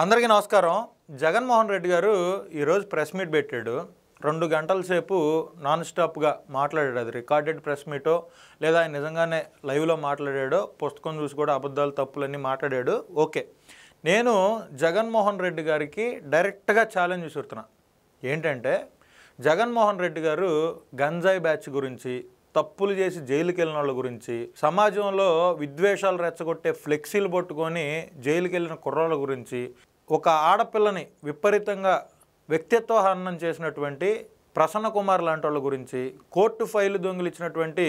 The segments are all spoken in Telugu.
అందరికీ నమస్కారం. జగన్మోహన్ రెడ్డి గారు ఈరోజు ప్రెస్ మీట్ పెట్టాడు. 2 గంటల సేపు నాన్ స్టాప్గా మాట్లాడాడు. అది రికార్డెడ్ ప్రెస్ మీటో లేదా ఆయన నిజంగానే లైవ్లో మాట్లాడాడో, పుస్తకం చూసి కూడా అబద్ధాలు తప్పులన్నీ మాట్లాడాడు. ఓకే, నేను జగన్మోహన్ రెడ్డి గారికి డైరెక్ట్గా ఛాలెంజ్ విసురుతున్నా. ఏంటంటే, జగన్మోహన్ రెడ్డి గారు గంజాయి బ్యాచ్ గురించి, తప్పులు చేసి జైలుకి వెళ్ళిన వాళ్ళ గురించి, సమాజంలో విద్వేషాలు రెచ్చగొట్టే ఫ్లెక్సీలు పట్టుకొని జైలుకి వెళ్ళిన కుర్రాళ్ళ గురించి, ఒక ఆడపిల్లని విపరీతంగా వ్యక్తిత్వ హననం చేసినటువంటి ప్రసన్న కుమార్ లాంటి వాళ్ళ గురించి, కోర్టు ఫైలు దొంగిలించినటువంటి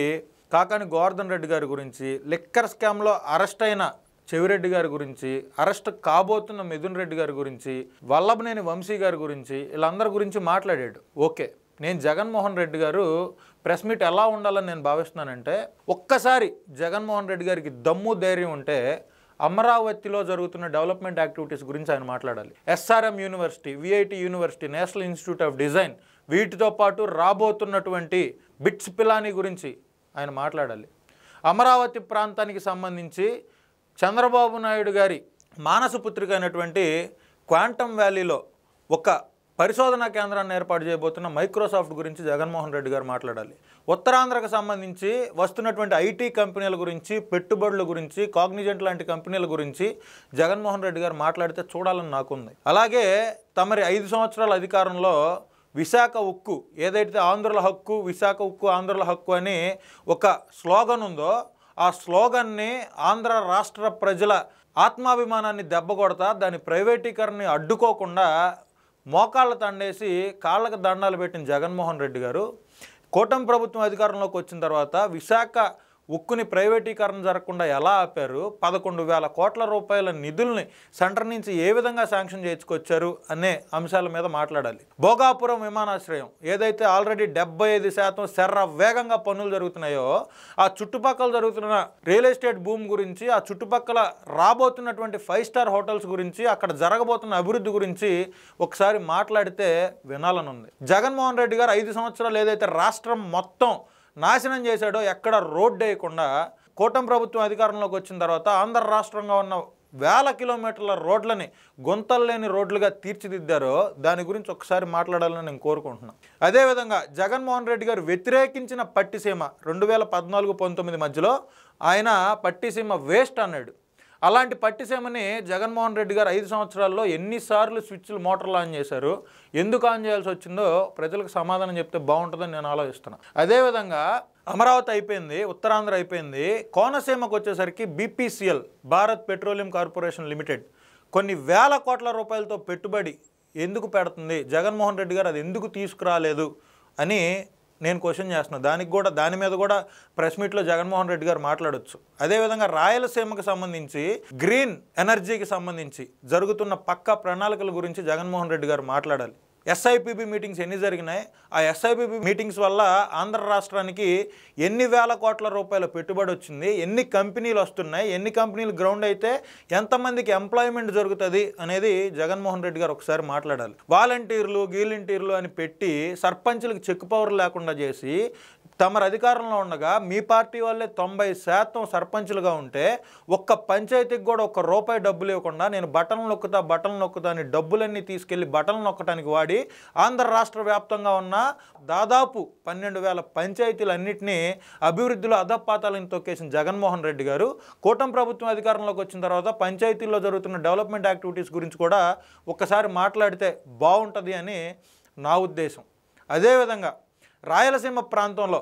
కాకాని గోవర్ధన్ రెడ్డి గారి గురించి, లిక్కర్ స్కామ్లో అరెస్ట్ అయిన చెవిరెడ్డి గారి గురించి, అరెస్ట్ కాబోతున్న మిథున్ రెడ్డి గారి గురించి, వల్లభనేని వంశీ గారి గురించి, వీళ్ళందరి గురించి మాట్లాడాడు. ఓకే, నేను జగన్మోహన్ రెడ్డి గారు ప్రెస్ మీట్ ఎలా ఉండాలని నేను భావిస్తున్నానంటే, ఒక్కసారి జగన్మోహన్ రెడ్డి గారికి దమ్ము ధైర్యం ఉంటే అమరావతిలో జరుగుతున్న డెవలప్మెంట్ యాక్టివిటీస్ గురించి ఆయన మాట్లాడాలి. SRM university, VIT university, national institute of design, వీటితో పాటు రాబోతున్నటువంటి బిట్స్ పిలానీ గురించి ఆయన మాట్లాడాలి. అమరావతి ప్రాంతానికి సంబంధించి చంద్రబాబు నాయుడు గారి మానసపుత్రిక అయినటువంటి క్వాంటమ్ వ్యాలీలో ఒక పరిశోధనా కేంద్రాన్ని ఏర్పాటు చేయబోతున్న మైక్రోసాఫ్ట్ గురించి జగన్మోహన్ రెడ్డి గారు మాట్లాడాలి. ఉత్తరాంధ్రకు సంబంధించి వస్తున్నటువంటి ఐటీ కంపెనీల గురించి, పెట్టుబడుల గురించి, కాగ్నిజెంట్ లాంటి కంపెనీల గురించి జగన్మోహన్ రెడ్డి గారు మాట్లాడితే చూడాలని నాకుంది. అలాగే తమరి 5 సంవత్సరాల అధికారంలో విశాఖ ఉక్కు, ఏదైతే ఆంధ్రుల హక్కు, విశాఖ ఉక్కు ఆంధ్రుల హక్కు అని ఒక స్లోగన్ ఉందో, ఆ స్లోగన్ని ఆంధ్ర రాష్ట్ర ప్రజల ఆత్మాభిమానాన్ని దెబ్బకొడతా, దాని ప్రైవేటీకరణని అడ్డుకోకుండా మోకాళ్ళ తండేసి కాళ్ళకు దండాలు పెట్టిన జగన్మోహన్ రెడ్డి గారు కూటమి ప్రభుత్వం అధికారంలోకి వచ్చిన తర్వాత విశాఖ ఉక్కుని ప్రైవేటీకరణ జరగకుండా ఎలా ఆపారు, 11,000 కోట్ల రూపాయల నిధుల్ని సెంటర్ నుంచి ఏ విధంగా శాంక్షన్ చేయించుకొచ్చారు అనే అంశాల మీద మాట్లాడాలి. భోగాపురం విమానాశ్రయం ఏదైతే ఆల్రెడీ 75% శర్ర వేగంగా పనులు జరుగుతున్నాయో, ఆ చుట్టుపక్కల జరుగుతున్న రియల్ ఎస్టేట్ భూమి గురించి, ఆ చుట్టుపక్కల రాబోతున్నటువంటి 5 స్టార్ హోటల్స్ గురించి, అక్కడ జరగబోతున్న అభివృద్ధి గురించి ఒకసారి మాట్లాడితే వినాలనుంది. జగన్మోహన్ రెడ్డి గారు 5 సంవత్సరాలు ఏదైతే రాష్ట్రం మొత్తం నాశనం చేశాడో, ఎక్కడ రోడ్డు వేయకుండా కూటమి ప్రభుత్వం అధికారంలోకి వచ్చిన తర్వాత ఆంధ్ర రాష్ట్రంగా ఉన్న 1000 కిలోమీటర్ల రోడ్లని గుంతలు లేని రోడ్లుగా తీర్చిదిద్దారో, దాని గురించి ఒకసారి మాట్లాడాలని నేను కోరుకుంటున్నాను. అదేవిధంగా జగన్మోహన్ రెడ్డి గారు వ్యతిరేకించిన పట్టిసీమ 2014-19 మధ్యలో ఆయన పట్టిసీమ వేస్ట్ అన్నాడు. అలాంటి పట్టిసీమని జగన్మోహన్ రెడ్డి గారు 5 సంవత్సరాల్లో ఎన్నిసార్లు స్విచ్లు మోటార్లు ఆన్ చేశారు, ఎందుకు ఆన్ చేయాల్సి వచ్చిందో ప్రజలకు సమాధానం చెప్తే బాగుంటుందని నేను ఆలోచిస్తున్నాను. అదేవిధంగా అమరావతి అయిపోయింది, ఉత్తరాంధ్ర అయిపోయింది, కోనసీమకు వచ్చేసరికి BPCL, Bharat petroleum corporation limited కొన్ని 1000 కోట్ల రూపాయలతో పెట్టుబడి ఎందుకు పెడుతుంది, జగన్మోహన్ రెడ్డి గారు అది ఎందుకు తీసుకురాలేదు అని నేను క్వశ్చన్ చేస్తున్నాను. దాని మీద కూడా ప్రెస్ మీట్లో జగన్మోహన్ రెడ్డి గారు మాట్లాడొచ్చు. అదేవిధంగా రాయలసీమకు సంబంధించి గ్రీన్ ఎనర్జీకి సంబంధించి జరుగుతున్న పక్కా ప్రణాళికల గురించి జగన్మోహన్ రెడ్డి గారు మాట్లాడాలి. ఎస్ఐపిబి మీటింగ్స్ ఎన్ని జరిగినాయి, ఆ ఎస్ఐపిబి మీటింగ్స్ వల్ల ఆంధ్ర రాష్ట్రానికి ఎన్ని 1000 కోట్ల రూపాయల పెట్టుబడి వచ్చింది, ఎన్ని కంపెనీలు వస్తున్నాయి, ఎన్ని కంపెనీలు గ్రౌండ్ అయితే ఎంతమందికి ఎంప్లాయ్మెంట్ జరుగుతుంది అనేది జగన్మోహన్ రెడ్డి గారు ఒకసారి మాట్లాడాలి. వాలంటీర్లు గీలింటీర్లు అని పెట్టి సర్పంచులకు చెక్ పవర్ లేకుండా చేసి, తమరు అధికారంలో ఉండగా మీ పార్టీ వాళ్ళే 90% సర్పంచులుగా ఉంటే ఒక్క పంచాయతీకి కూడా ₹1 డబ్బులు ఇవ్వకుండా నేను బటన్లు నొక్కుతా అని డబ్బులన్నీ తీసుకెళ్లి బటన్లు నొక్కడానికి వాడి ఆంధ్ర రాష్ట్ర వ్యాప్తంగా ఉన్న దాదాపు 12,000 పంచాయతీలన్నింటినీ అభివృద్ధిలో అధపాతాలను తొక్కేసిన జగన్మోహన్ రెడ్డి గారు కూటమి ప్రభుత్వం అధికారంలోకి వచ్చిన తర్వాత పంచాయతీల్లో జరుగుతున్న డెవలప్మెంట్ యాక్టివిటీస్ గురించి కూడా ఒక్కసారి మాట్లాడితే బాగుంటుంది అని నా ఉద్దేశం. అదేవిధంగా రాయలసీమ ప్రాంతంలో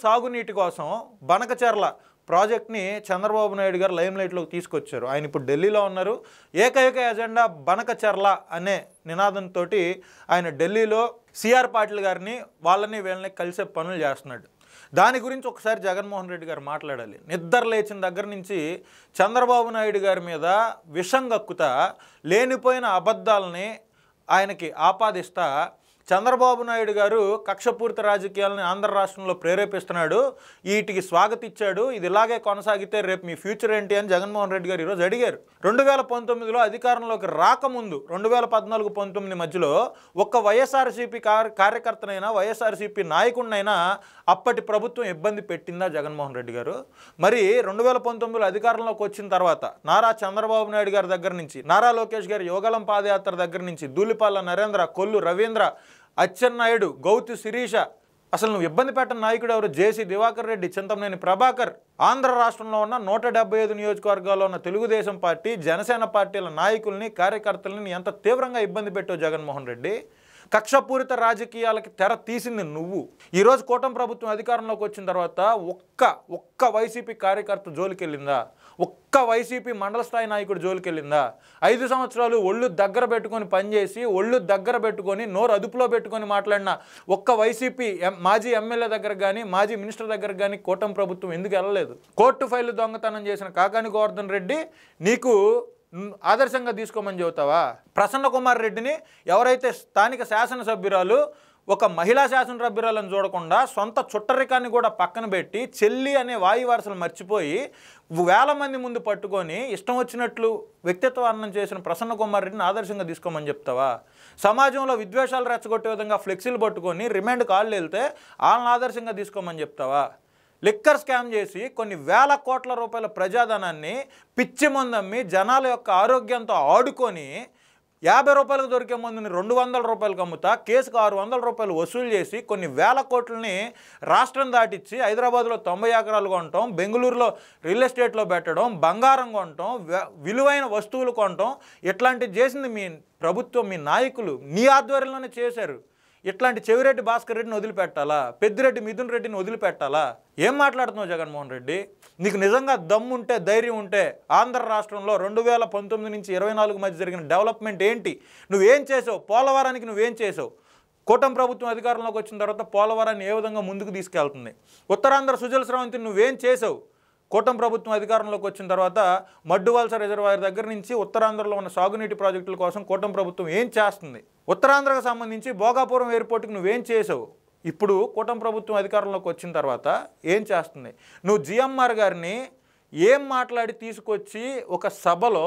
సాగునీటి కోసం బనకచెర్ల ప్రాజెక్ట్ని చంద్రబాబు నాయుడు గారు లైమ్లైట్లోకి తీసుకొచ్చారు. ఆయన ఇప్పుడు ఢిల్లీలో ఉన్నారు. ఏకైక ఎజెండా బనకచెర్ల అనే నినాదంతో ఆయన ఢిల్లీలో సిఆర్ పాటిల్ గారిని వీళ్ళని కలిసే పనులు చేస్తున్నాడు. దాని గురించి ఒకసారి జగన్మోహన్ రెడ్డి గారు మాట్లాడాలి. నిద్ర లేచిన దగ్గర నుంచి చంద్రబాబు నాయుడు గారి మీద విషం గక్కుతా, లేనిపోయిన అబద్ధాలని ఆయనకి ఆపాదిస్తా, చంద్రబాబు నాయుడు గారు కక్షపూరిత రాజకీయాలను ఆంధ్ర రాష్ట్రంలో ప్రేరేపిస్తున్నాడు, వీటికి స్వాగతించాడు, ఇది ఇలాగే కొనసాగితే రేపు మీ ఫ్యూచర్ ఏంటి అని జగన్మోహన్ రెడ్డి గారు ఈరోజు అడిగారు. 2019లో అధికారంలోకి రాకముందు 2014-19 మధ్యలో ఒక్క వైఎస్ఆర్సీపీ కార్యకర్తనైనా వైఎస్ఆర్సీపీ నాయకుడినైనా అప్పటి ప్రభుత్వం ఇబ్బంది పెట్టిందా జగన్మోహన్ రెడ్డి గారు? మరి 2019లో అధికారంలోకి వచ్చిన తర్వాత నారా చంద్రబాబు నాయుడు గారి దగ్గర నుంచి, నారా లోకేష్ గారి యోగలం పాదయాత్ర దగ్గర నుంచి, ధూళిపాల నరేంద్ర, కొల్లు రవీంద్ర, అచ్చెన్నాయుడు, గౌతు శిరీష, అసలు నువ్వు ఇబ్బంది పెట్టిన నాయకుడు ఎవరు? జేసీ దివాకర్ రెడ్డి, చింతమనేని ప్రభాకర్, ఆంధ్ర రాష్ట్రంలో ఉన్న 175 నియోజకవర్గాల్లో ఉన్న తెలుగుదేశం పార్టీ, జనసేన పార్టీల నాయకుల్ని, కార్యకర్తలని ఎంత తీవ్రంగా ఇబ్బంది పెట్టావు జగన్మోహన్ రెడ్డి. కక్షపూరిత రాజకీయాలకి తెర తీసింది నువ్వు. ఈరోజు కూటమి ప్రభుత్వం అధికారంలోకి వచ్చిన తర్వాత ఒక్క వైసీపీ కార్యకర్త జోలికెళ్ళిందా? ఒక్క వైసీపీ మండల స్థాయి నాయకుడు జోలికెళ్ళిందా? 5 సంవత్సరాలు ఒళ్ళు దగ్గర పెట్టుకొని పనిచేసి, ఒళ్ళు దగ్గర పెట్టుకొని, నోరు అదుపులో పెట్టుకొని మాట్లాడిన ఒక్క వైసీపీ మాజీ ఎమ్మెల్యే దగ్గర కానీ, మాజీ మినిస్టర్ దగ్గర కానీ కూటమి ప్రభుత్వం ఎందుకు వెళ్ళలేదు? కోర్టు ఫైలు దొంగతనం చేసిన కాకాని గోవర్ధన్ రెడ్డి నీకు ఆదర్శంగా తీసుకోమని చెబుతావా? ప్రసన్న కుమార్ రెడ్డిని ఎవరైతే స్థానిక శాసనసభ్యురాలు ఒక మహిళా శాసనసభ్యురాలను చూడకుండా సొంత చుట్టరికాన్ని కూడా పక్కన పెట్టి చెల్లి అనే వాయు వరుసలు మర్చిపోయి వేల మంది ముందు పట్టుకొని ఇష్టం వచ్చినట్లు వ్యక్తిత్వాన్ని చేసిన ప్రసన్న కుమార్ రెడ్డిని ఆదర్శంగా తీసుకోమని చెప్తావా? సమాజంలో విద్వేషాలు రెచ్చగొట్టే విధంగా ఫ్లెక్సీలు పట్టుకొని రిమాండ్ కాళ్ళు వెళ్తే వాళ్ళని ఆదర్శంగా తీసుకోమని చెప్తావా? లిక్కర్ స్కామ్ చేసి కొన్ని వేల కోట్ల రూపాయల ప్రజాధనాన్ని పిచ్చి మందమ్మి జనాల యొక్క ఆరోగ్యంతో ఆడుకొని 50 రూపాయలకు దొరికే మందుని 200 రూపాయలకు అమ్ముతా, కేసుకు 600 రూపాయలు వసూలు చేసి కొన్ని వేల కోట్లని రాష్ట్రం దాటిచ్చి హైదరాబాద్లో 90 ఎకరాలు కొనటం, బెంగళూరులో రియల్ ఎస్టేట్లో పెట్టడం, బంగారం కొనటం, విలువైన వస్తువులు కొనటం, ఇట్లాంటివి చేసింది మీ ప్రభుత్వం, మీ నాయకులు నీ ఆధ్వర్యంలోనే చేశారు. ఇట్లాంటి చెవిరెడ్డి భాస్కర్ రెడ్డిని వదిలిపెట్టాలా? పెద్దిరెడ్డి మిథున్ రెడ్డిని వదిలిపెట్టాలా? ఏం మాట్లాడుతున్నావు జగన్మోహన్ రెడ్డి? నీకు నిజంగా దమ్ముంటే, ధైర్యం ఉంటే ఆంధ్ర రాష్ట్రంలో 2019 నుంచి 24 మధ్య జరిగిన డెవలప్మెంట్ ఏంటి? నువ్వేం చేసావు? పోలవరానికి నువ్వేం చేసావు? కూటమి ప్రభుత్వం అధికారంలోకి వచ్చిన తర్వాత పోలవరాన్ని ఏ విధంగా ముందుకు తీసుకెళ్తుంది? ఉత్తరాంధ్ర సుజల స్రవంతిని నువ్వేం చేసావు? కూటమి ప్రభుత్వం అధికారంలోకి వచ్చిన తర్వాత మడ్డువలస రిజర్వాయర్ దగ్గర నుంచి ఉత్తరాంధ్రలో ఉన్న సాగునీటి ప్రాజెక్టుల కోసం కూటమి ప్రభుత్వం ఏం చేస్తుంది? ఉత్తరాంధ్రకు సంబంధించి భోగాపురం ఎయిర్పోర్ట్కి నువ్వేం చేసావు? ఇప్పుడు కూటమి ప్రభుత్వం అధికారంలోకి వచ్చిన తర్వాత ఏం చేస్తుంది? నువ్వు జిఎంఆర్ గారిని ఏం మాట్లాడి తీసుకొచ్చి ఒక సభలో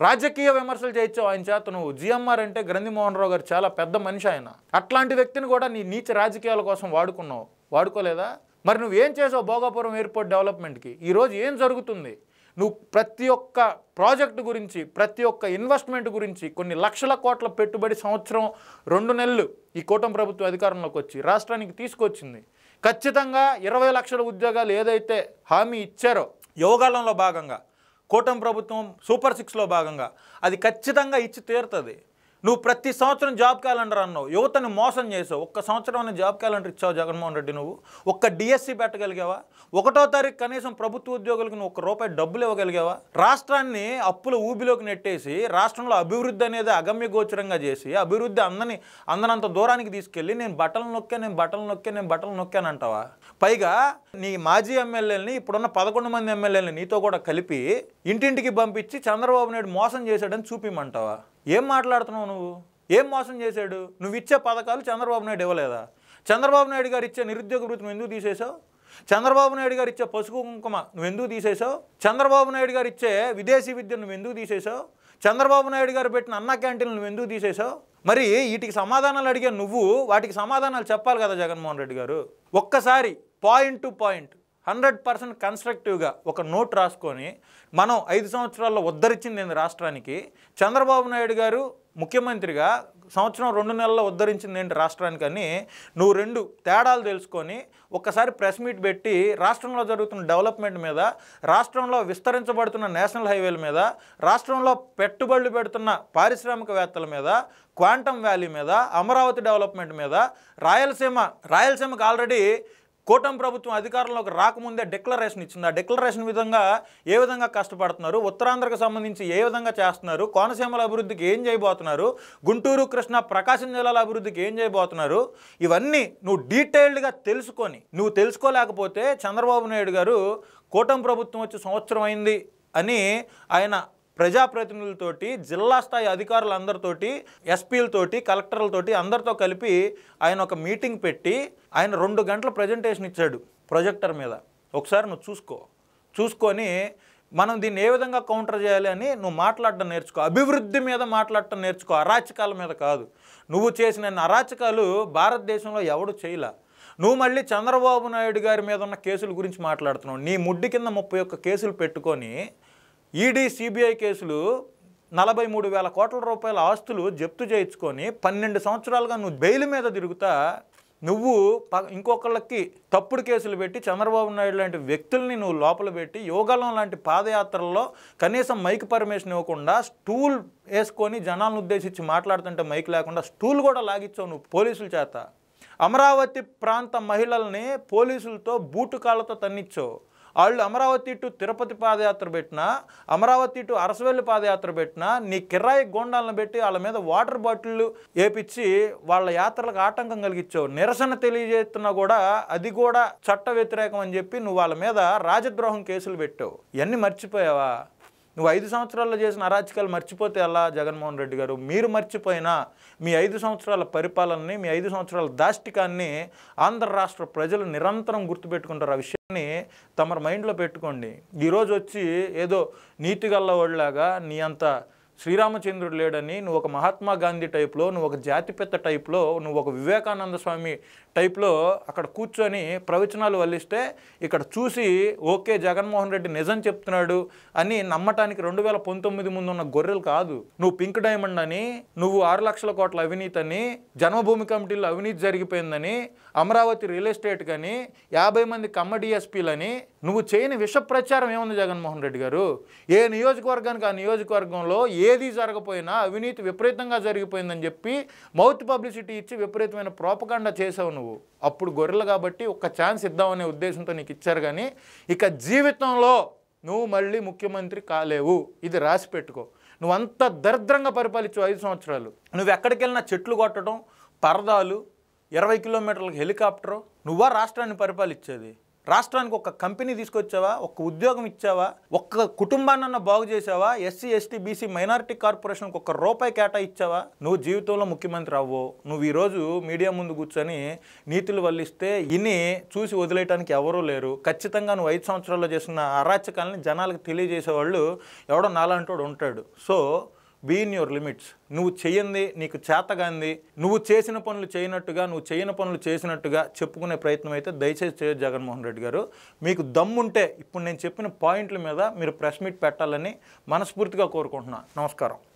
రాజకీయ విమర్శలు చేయించావు ఆయన చేత. నువ్వు జిఎంఆర్ అంటే గ్రంథి మోహన్ రావు గారు చాలా పెద్ద మనిషి ఆయన. అట్లాంటి వ్యక్తిని కూడా నీ నీచ రాజకీయాల కోసం వాడుకున్నావు, వాడుకోలేదా? మరి నువ్వేం చేసావు భోగాపురం ఎయిర్పోర్ట్ డెవలప్మెంట్కి? ఈరోజు ఏం జరుగుతుంది? నువ్వు ప్రతి ఒక్క ప్రాజెక్టు గురించి, ప్రతి ఒక్క ఇన్వెస్ట్మెంట్ గురించి కొన్ని లక్షల కోట్ల పెట్టుబడి సంవత్సరం 2 నెలలు ఈ కూటమి ప్రభుత్వం అధికారంలోకి వచ్చి రాష్ట్రానికి తీసుకొచ్చింది. ఖచ్చితంగా 20 లక్షల ఉద్యోగాలు ఏదైతే హామీ ఇచ్చారో యోగాలంలో భాగంగా, కూటమి ప్రభుత్వం సూపర్ 6లో భాగంగా అది ఖచ్చితంగా ఇచ్చి తీరుతుంది. నువ్వు ప్రతి సంవత్సరం జాబ్ క్యాలెండర్ అన్నావు, యువతని మోసం చేసావు. ఒక్క సంవత్సరం అనే జాబ్ క్యాలెండర్ ఇచ్చావు జగన్మోహన్ రెడ్డి. నువ్వు ఒక్క డిఎస్సి పెట్టగలిగావా? 1వ తారీఖు కనీసం ప్రభుత్వ ఉద్యోగులకు నువ్వు ₹1 డబ్బులు ఇవ్వగలిగావా? రాష్ట్రాన్ని అప్పుల ఊబిలోకి నెట్టేసి రాష్ట్రంలో అభివృద్ధి అనేది అగమ్య గోచరంగా చేసి అభివృద్ధి అందనంత దూరానికి తీసుకెళ్ళి నేను బట్టలు నొక్కానంటావా? పైగా నీ మాజీ ఎమ్మెల్యేలని, ఇప్పుడున్న 11 మంది ఎమ్మెల్యేలని నీతో కూడా కలిపి ఇంటింటికి పంపించి చంద్రబాబు నాయుడు మోసం చేశాడని చూపిమంటావా? ఏం మాట్లాడుతున్నావు నువ్వు? ఏం మోసం చేశాడు? నువ్వు ఇచ్చే పథకాలు చంద్రబాబు నాయుడు ఇవ్వలేదా? చంద్రబాబు నాయుడు గారు ఇచ్చే నిరుద్యోగ వృత్తి నువ్వు ఎందుకు తీసేసావు? చంద్రబాబు నాయుడు గారు ఇచ్చే పసుపు కుంకుమ నువ్వు ఎందుకు తీసేసావు? చంద్రబాబు నాయుడు గారు ఇచ్చే విదేశీ విద్య నువ్వు ఎందుకు తీసేసావు? చంద్రబాబు నాయుడు గారు పెట్టిన అన్న క్యాంటీన్లు నువ్వు ఎందుకు తీసేసావు? మరి వీటికి సమాధానాలు అడిగే నువ్వు వాటికి సమాధానాలు చెప్పాలి కదా జగన్మోహన్ రెడ్డి గారు. ఒక్కసారి పాయింట్ టు పాయింట్ 100% కన్స్ట్రక్టివ్గా ఒక నోట్ రాసుకొని మనం 5 సంవత్సరాల్లో ఉద్ధరించింది ఏంది రాష్ట్రానికి, చంద్రబాబు నాయుడు గారు ముఖ్యమంత్రిగా సంవత్సరం 2 నెలల్లో ఉద్ధరించింది ఏంటి రాష్ట్రానికి అని నువ్వు 2 తేడాలు తెలుసుకొని ఒక్కసారి ప్రెస్ మీట్ పెట్టి రాష్ట్రంలో జరుగుతున్న డెవలప్మెంట్ మీద, రాష్ట్రంలో విస్తరించబడుతున్న నేషనల్ హైవేల మీద, రాష్ట్రంలో పెట్టుబడులు పెడుతున్న పారిశ్రామికవేత్తల మీద, క్వాంటమ్ వ్యాలీ మీద, అమరావతి డెవలప్మెంట్ మీద, రాయలసీమకు ఆల్రెడీ కూటమి ప్రభుత్వం అధికారంలోకి రాకముందే డిక్లరేషన్ ఇచ్చింది. ఆ డిక్లరేషన్ విధంగా ఏ విధంగా కష్టపడుతున్నారు, ఉత్తరాంధ్రకు సంబంధించి ఏ విధంగా చేస్తున్నారు, కోనసీమల అభివృద్ధికి ఏం చేయబోతున్నారు, గుంటూరు, కృష్ణా, ప్రకాశం జిల్లాల అభివృద్ధికి ఏం చేయబోతున్నారు, ఇవన్నీ నువ్వు డీటెయిల్డ్గా తెలుసుకొని, నువ్వు తెలుసుకోలేకపోతే చంద్రబాబు నాయుడు గారు కూటమి ప్రభుత్వం వచ్చి సంవత్సరం అయింది అని ఆయన ప్రజాప్రతినిధులతోటి, జిల్లా స్థాయి అధికారులందరితోటి, ఎస్పీలతోటి, కలెక్టర్లతోటి అందరితో కలిపి ఆయన ఒక మీటింగ్ పెట్టి ఆయన 2 గంటల ప్రజెంటేషన్ ఇచ్చాడు ప్రొజెక్టర్ మీద. ఒకసారి నువ్వు చూసుకొని మనం దీన్ని ఏ విధంగా కౌంటర్ చేయాలి అని నువ్వు మాట్లాడడం నేర్చుకో. అభివృద్ధి మీద మాట్లాడటం నేర్చుకో, అరాచకాల మీద కాదు. నువ్వు చేసిన అరాచకాలు భారతదేశంలో ఎవడు చేయలే. నువ్వు మళ్ళీ చంద్రబాబు నాయుడు గారి మీద ఉన్న కేసుల గురించి మాట్లాడుతున్నావు. నీ ముడ్డి కింద 31 కేసులు పెట్టుకొని ఈడీ సిబిఐ కేసులు 43,000 కోట్ల రూపాయల ఆస్తులు జప్తు చేయించుకొని 12 సంవత్సరాలుగా నువ్వు బెయిల్ మీద తిరుగుతా నువ్వు ఇంకొకళ్ళకి తప్పుడు కేసులు పెట్టి చంద్రబాబు నాయుడు లాంటి వ్యక్తుల్ని నువ్వు లోపల పెట్టి యోగాలం లాంటి పాదయాత్రల్లో కనీసం మైక్ పర్మిషన్ ఇవ్వకుండా స్టూల్ వేసుకొని జనాలను ఉద్దేశించి మాట్లాడుతుంటే మైక్ లేకుండా స్టూల్ కూడా లాగిచ్చావు నువ్వు పోలీసుల చేత. అమరావతి ప్రాంత మహిళల్ని పోలీసులతో బూటు కాళ్ళతో తన్నిచ్చావు. వాళ్ళు అమరావతి టు తిరుపతి పాదయాత్ర పెట్టినా, అమరావతి టు అరసవెల్లి పాదయాత్ర పెట్టినా నీ కిరాయి గోండాలను పెట్టి వాళ్ళ మీద వాటర్ బాటిళ్ళు వేపించి వాళ్ళ యాత్రలకు ఆటంకం కలిగించావు. నిరసన తెలియజేస్తున్నా కూడా అది కూడా చట్ట వ్యతిరేకం అని చెప్పి నువ్వు వాళ్ళ మీద రాజద్రోహం కేసులు పెట్టావు. ఇవన్నీ మర్చిపోయావా? నువ్వు 5 సంవత్సరాల్లో చేసిన అరాచకాలు మర్చిపోతే ఎలా జగన్మోహన్ రెడ్డి గారు? మీరు మర్చిపోయినా మీ 5 సంవత్సరాల పరిపాలనని, మీ 5 సంవత్సరాల దాష్టికాన్ని ఆంధ్ర రాష్ట్ర ప్రజలు నిరంతరం గుర్తుపెట్టుకుంటారు. ఆ విషయాన్ని తమ మైండ్లో పెట్టుకోండి. ఈరోజు వచ్చి ఏదో నీతిగల్లవాడిలాగా నీ అంత శ్రీరామచంద్రుడు లేడని, నువ్వు ఒక మహాత్మా గాంధీ టైప్లో, నువ్వు ఒక జాతిపిత్త టైప్లో, నువ్వు ఒక వివేకానంద స్వామి టైప్లో అక్కడ కూర్చొని ప్రవచనాలు వల్లిస్తే ఇక్కడ చూసి ఓకే జగన్మోహన్ రెడ్డి నిజం చెప్తున్నాడు అని నమ్మటానికి 2019 ముందు ఉన్న గొర్రెలు కాదు. నువ్వు పింక్ డైమండ్ అని, నువ్వు 6 లక్షల కోట్ల అవినీతి అని, జన్మభూమి కమిటీలో అవినీతి జరిగిపోయిందని, అమరావతి రియల్ ఎస్టేట్ కానీ 50 మంది కమ్మ డిఎస్పీలని నువ్వు చేయని విష ప్రచారం ఏముంది జగన్మోహన్ రెడ్డి గారు? ఏ నియోజకవర్గానికి ఆ నియోజకవర్గంలో ఏది జరగపోయినా అవినీతి విపరీతంగా జరిగిపోయిందని చెప్పి మౌత్ పబ్లిసిటీ ఇచ్చి విపరీతమైన ప్రోపగాండా చేసావు నువ్వు. అప్పుడు గొర్రెలు కాబట్టి ఒక్క ఛాన్స్ ఇద్దామనే ఉద్దేశంతో నీకు ఇచ్చారు. కానీ ఇక జీవితంలో నువ్వు మళ్ళీ ముఖ్యమంత్రి కాలేవు, ఇది రాసి పెట్టుకో. నువ్వు అంత దరిద్రంగా పరిపాలించావు 5 సంవత్సరాలు. నువ్వు ఎక్కడికి వెళ్ళినా చెట్లు కొట్టడం, పరదాలు, 20 కిలోమీటర్లకు హెలికాప్టరు. నువ్వా రాష్ట్రాన్ని పరిపాలించేది? రాష్ట్రానికి ఒక కంపెనీ తీసుకొచ్చావా? ఒక్క ఉద్యోగం ఇచ్చావా? ఒక్క కుటుంబాన్నన్నా బాగు చేసావా? ఎస్సీ ఎస్టీ బీసీ మైనారిటీ కార్పొరేషన్కి ₹1 కేటాయించావా? నువ్వు జీవితంలో ముఖ్యమంత్రి అవ్వవు. నువ్వు ఈరోజు మీడియా ముందు కూర్చొని నీతులు వల్లిస్తే ఇన్ని చూసి వదిలేయడానికి ఎవరూ లేరు. ఖచ్చితంగా నువ్వు 5 సంవత్సరాల్లో చేసిన అరాచకాలని జనాలకు తెలియజేసేవాళ్ళు ఎవడో నాలాంటోడు ఉంటాడు. So be in your limits. నువ్వు చెయ్యంది, నీకు చేతగాంది, నువ్వు చేసిన పనులు చేయనట్టుగా, నువ్వు చేయని పనులు చేసినట్టుగా చెప్పుకునే ప్రయత్నం అయితే దయచేసి చేయొద్దు జగన్మోహన్ రెడ్డి గారు. మీకు దమ్ముంటే ఇప్పుడు నేను చెప్పిన పాయింట్ల మీద మీరు ప్రెస్ మీట్ పెట్టాలని మనస్ఫూర్తిగా కోరుకుంటున్నాను. నమస్కారం.